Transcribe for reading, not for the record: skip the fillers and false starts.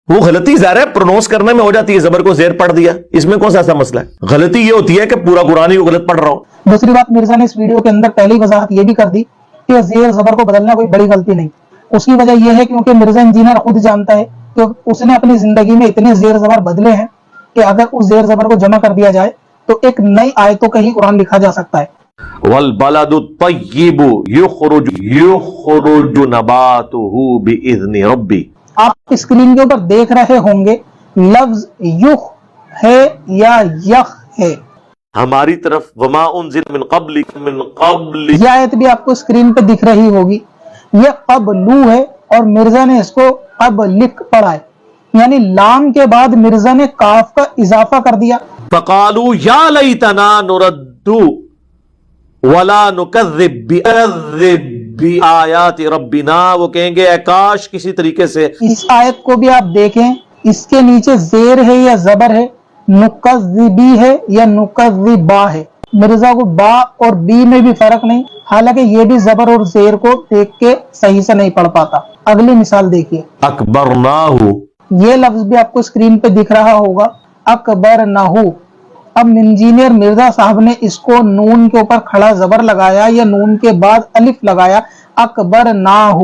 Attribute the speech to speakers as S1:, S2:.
S1: وہ غلطی ظاہر ہے پرونونس کرنے میں ہو جاتی ہے، زبر کو زیر پڑھ دیا، اس میں کون سا ایسا مسئلہ ہے؟ غلطی یہ ہوتی ہے کہ پورا قرآن ہی غلط پڑھ رہا ہو۔
S2: دوسری بات، مرزا نے اس ویڈیو کے اندر پہلی وضاحت یہ بھی کر دی کہ زیر زبر کو بدلنا کوئی بڑی غلطی نہیں۔ اس کی وجہ یہ ہے کیونکہ مرزا انجینئر خود جانتا ہے کہ اس نے اپنی زندگی میں اتنے زیر زبر بدلے ہیں کہ اگر اس زیر زبر کو جمع کر دیا جائے تو ایک نئی آیتوں کا ہی قرآن لکھا جا سکتا ہے۔
S1: والبلد الطیب یخرج نباتہ بإذن ربی۔
S2: آپ اسکرین کے اوپر دیکھ رہے ہوں گے لفظ یخ ہے یا یخ ہے،
S1: ہماری طرف وما انزل من قبل
S2: یہ آیت بھی آپ کو اسکرین پہ دکھ رہی ہوگی، یہ قبلو ہے اور مرزا نے اس کو قبلک پڑھا ہے، یعنی لام کے بعد مرزا نے کاف کا اضافہ کر دیا۔
S1: فقالوا یا لیتنا نرد ولا نکذب بآیات ربنا، وہ کہیں گے اے کاش کسی طریقے سے۔
S2: اس آیت کو بھی آپ دیکھیں، اس کے نیچے زیر ہے یا زبر ہے، نکذبی ہے یا نکذبا ہے۔ مرزا کو با اور بی میں بھی فرق نہیں، حالانکہ یہ بھی زبر اور زیر کو دیکھ کے صحیح سے نہیں پڑھ پاتا۔ اگلی مثال دیکھیے،
S1: اکبرناہ،
S2: یہ لفظ بھی آپ کو اسکرین پہ دکھ رہا ہوگا، اکبرناہ۔ اب انجینئر مرزا صاحب نے اس کو نون کے اوپر کھڑا زبر لگایا یا نون کے بعد الف لگایا، اکبرناہ۔